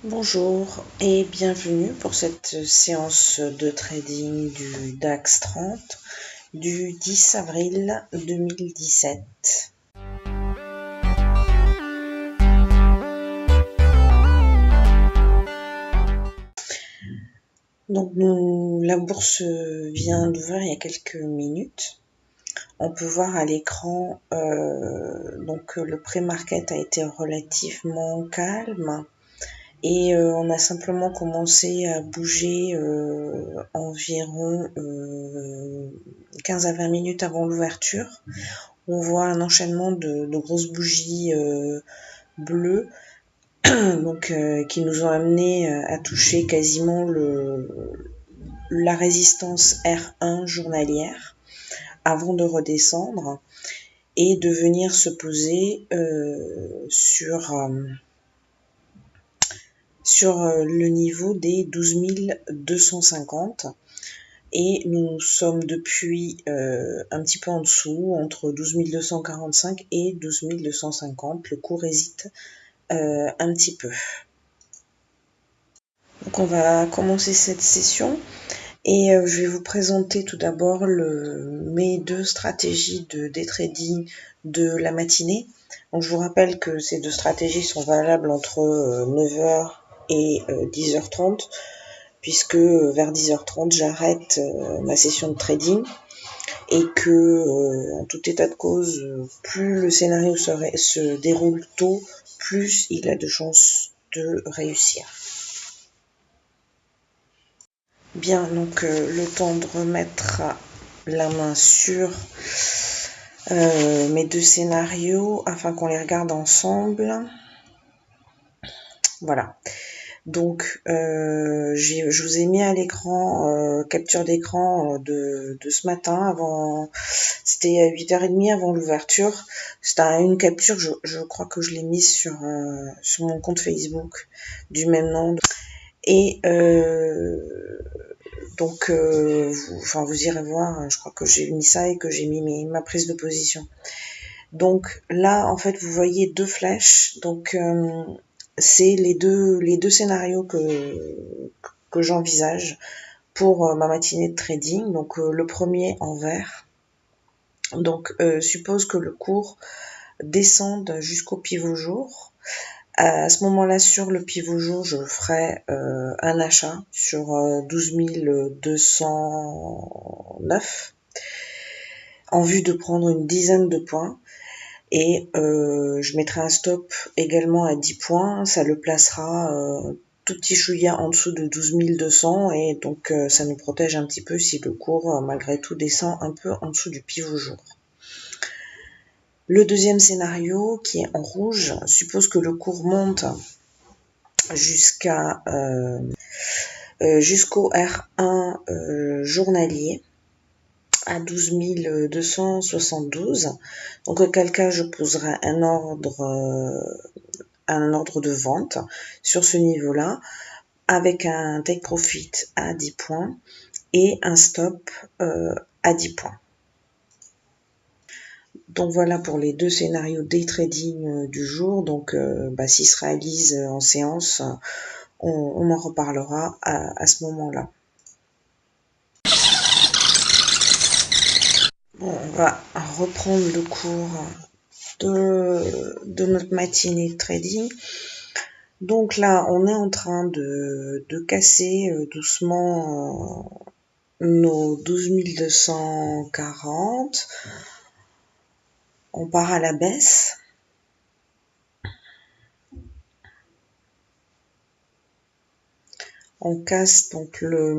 Bonjour et bienvenue pour cette séance de trading du DAX 30 du 10 avril 2017. Donc la bourse vient d'ouvrir il y a quelques minutes. On peut voir à l'écran donc le pré-market a été relativement calme. Et on a simplement commencé à bouger environ 15 à 20 minutes avant l'ouverture. On voit un enchaînement de grosses bougies bleues donc, qui nous ont amené à toucher quasiment la résistance R1 journalière avant de redescendre et de venir se poser sur le niveau des 12 250 et nous sommes depuis un petit peu en dessous, entre 12 245 et 12 250. Le cours hésite un petit peu. Donc on va commencer cette session et je vais vous présenter tout d'abord mes deux stratégies de day trading de la matinée. Donc je vous rappelle que ces deux stratégies sont valables entre 9h et 10h30, puisque vers 10h30 j'arrête ma session de trading et que en tout état de cause, plus le scénario se déroule tôt, plus il a de chances de réussir. Bien, donc le temps de remettre la main sur mes deux scénarios afin qu'on les regarde ensemble. Voilà. Donc, je vous ai mis à l'écran, capture d'écran de ce matin, c'était à 8h30 avant l'ouverture. C'était une capture, je crois que je l'ai mise sur mon compte Facebook du même nom. Et donc, vous irez voir, je crois que j'ai mis ça et que j'ai mis ma prise de position. Donc là, en fait, vous voyez deux flèches. Donc, c'est les deux scénarios que j'envisage pour ma matinée de trading. Donc le premier en vert, donc suppose que le cours descende jusqu'au pivot jour. À ce moment-là, sur le pivot jour, je ferai un achat sur 12 209 en vue de prendre une dizaine de points. Et je mettrai un stop également à 10 points, ça le placera tout petit chouïa en dessous de 12 200 et donc ça nous protège un petit peu si le cours malgré tout descend un peu en dessous du pivot jour. Le deuxième scénario qui est en rouge suppose que le cours monte jusqu'au R1 journalier à 12 272. Donc auquel cas je poserai un ordre de vente sur ce niveau-là avec un take profit à 10 points et un stop à 10 points. Donc voilà pour les deux scénarios day trading du jour. Donc s'ils se réalisent en séance, on en reparlera à ce moment-là. Bon, on va reprendre le cours de notre matinée de trading. Donc là, on est en train de casser doucement nos 12 240. On part à la baisse. On casse donc le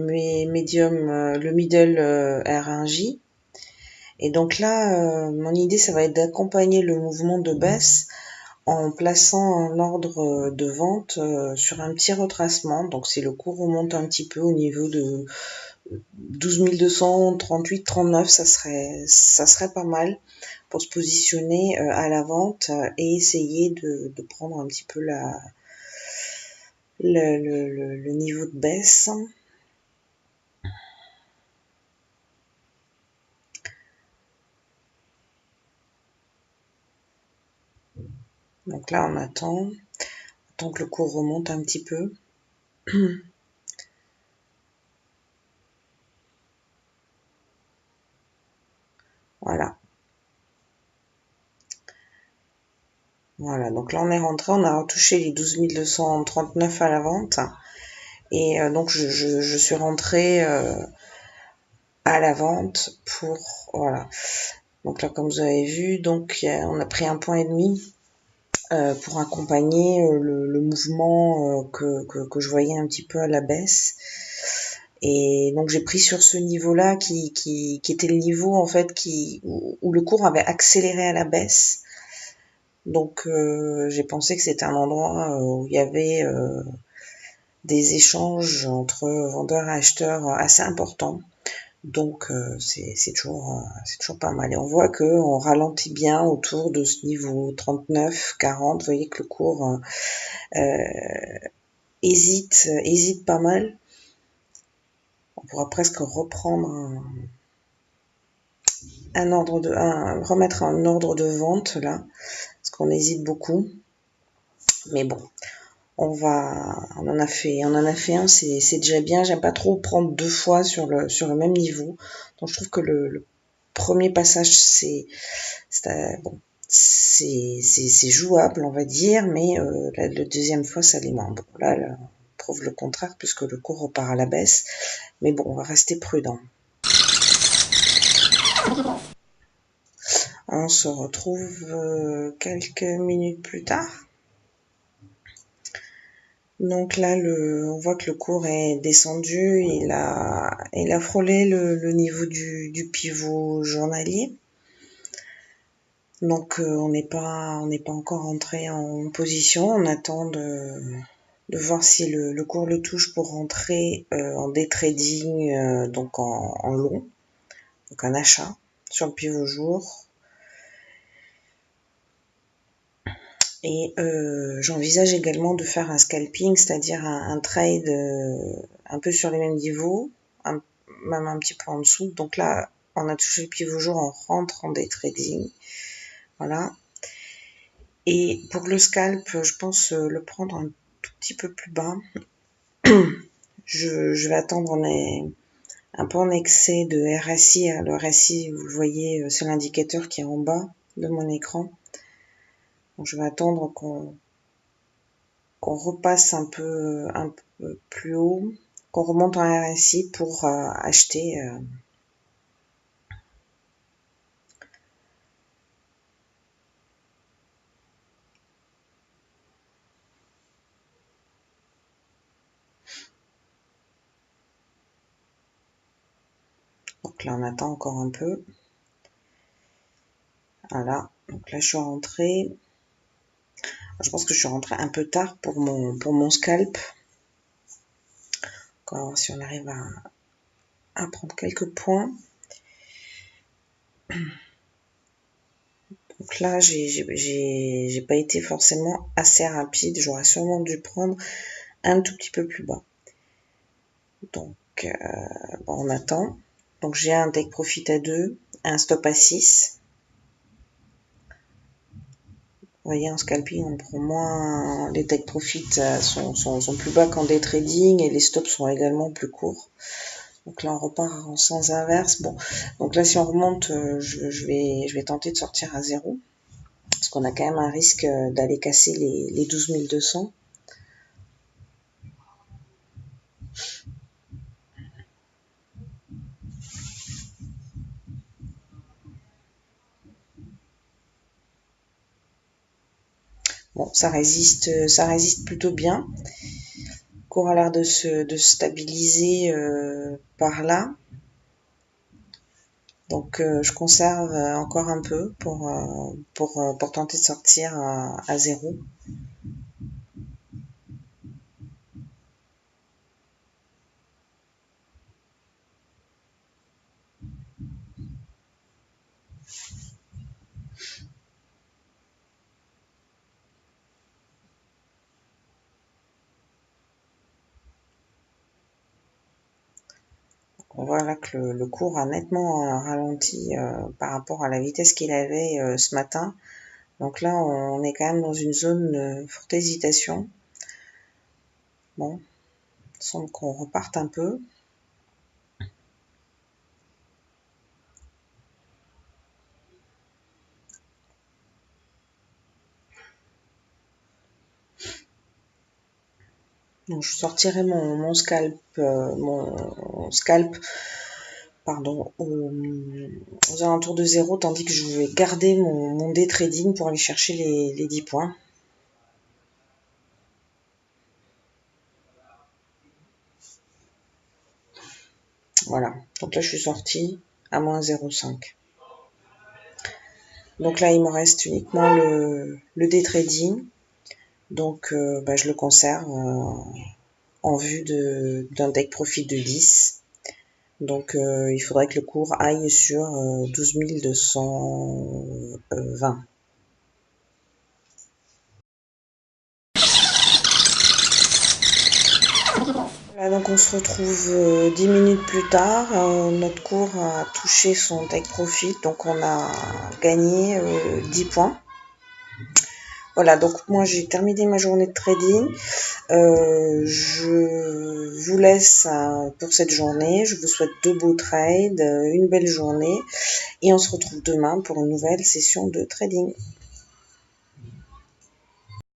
middle R1J. Et donc là, mon idée, ça va être d'accompagner le mouvement de baisse en plaçant un ordre de vente sur un petit retracement. Donc si le cours remonte un petit peu au niveau de 12 238, 39, ça serait pas mal pour se positionner à la vente et essayer de prendre un petit peu le niveau de baisse. Donc là, on attend attend que le cours remonte un petit peu. Voilà. Voilà, donc là on est rentré, on a retouché les 12 239 à la vente. Et donc je suis rentrée à la vente pour... Voilà. Donc là, comme vous avez vu, donc on a pris 1,5 points pour accompagner le mouvement que je voyais un petit peu à la baisse. Et donc j'ai pris sur ce niveau-là qui était le niveau en fait où le cours avait accéléré à la baisse. Donc j'ai pensé que c'était un endroit où il y avait des échanges entre vendeurs et acheteurs assez importants. Donc c'est toujours pas mal. Et on voit que on ralentit bien autour de ce niveau 39, 40. Vous voyez que le cours hésite pas mal. On pourra presque reprendre remettre un ordre de vente là, parce qu'on hésite beaucoup. Mais bon, on en a fait un, c'est déjà bien. J'aime pas trop prendre 2 fois sur le même niveau. Donc je trouve que le premier passage c'est jouable, on va dire, mais la deuxième fois ça l'est moins. Bon, là on prouve le contraire puisque le cours repart à la baisse. Mais bon, on va rester prudent. On se retrouve quelques minutes plus tard. Donc là, on voit que le cours est descendu, il a frôlé le niveau du pivot journalier. Donc on n'est pas encore entré en position, on attend de voir si le cours le touche pour rentrer en day trading, donc en long, donc un achat sur le pivot jour. Et j'envisage également de faire un scalping, c'est-à-dire un trade un peu sur les mêmes niveaux, même un petit peu en dessous. Donc là, on a touché le pivot jour, on rentre en day trading. Voilà. Et pour le scalp, je pense le prendre un tout petit peu plus bas. Je vais attendre, on est un peu en excès de RSI. Le RSI, vous le voyez, c'est l'indicateur qui est en bas de mon écran. Donc je vais attendre qu'on repasse un peu plus haut, qu'on remonte en RSI pour acheter. Donc là on attend encore un peu. Voilà, donc là je suis rentrée. Je pense que je suis rentrée un peu tard pour mon scalp. On va voir si on arrive à prendre quelques points. Donc là, j'ai pas été forcément assez rapide. J'aurais sûrement dû prendre un tout petit peu plus bas. Donc, bon, on attend. Donc j'ai un take profit à 2, un stop à 6. Vous voyez, en scalping, on prend moins. Les take profits sont plus bas qu'en day trading et les stops sont également plus courts. Donc là, on repart en sens inverse. Bon, donc là, si on remonte, je vais tenter de sortir à 0. Parce qu'on a quand même un risque d'aller casser les 12 200. Bon, ça résiste plutôt bien. Le cours a l'air de se stabiliser par là. Donc je conserve encore un peu pour tenter de sortir à 0. On voit là que le cours a nettement ralenti par rapport à la vitesse qu'il avait ce matin. Donc là, on est quand même dans une zone forte hésitation. Bon, il semble qu'on reparte un peu. Donc, je sortirai mon scalp, pardon, aux alentours de 0, tandis que je vais garder mon day trading pour aller chercher les 10 points. Voilà, donc là je suis sortie à moins 0,5. Donc là il me reste uniquement le day trading, donc je le conserve en vue d'un deck profit de 10. Donc il faudrait que le cours aille sur 12 220. Voilà, donc on se retrouve 10 minutes plus tard. Notre cours a touché son take profit, donc on a gagné 10 points. Voilà, donc moi j'ai terminé ma journée de trading. Je vous laisse pour cette journée. Je vous souhaite de beaux trades, une belle journée et on se retrouve demain pour une nouvelle session de trading.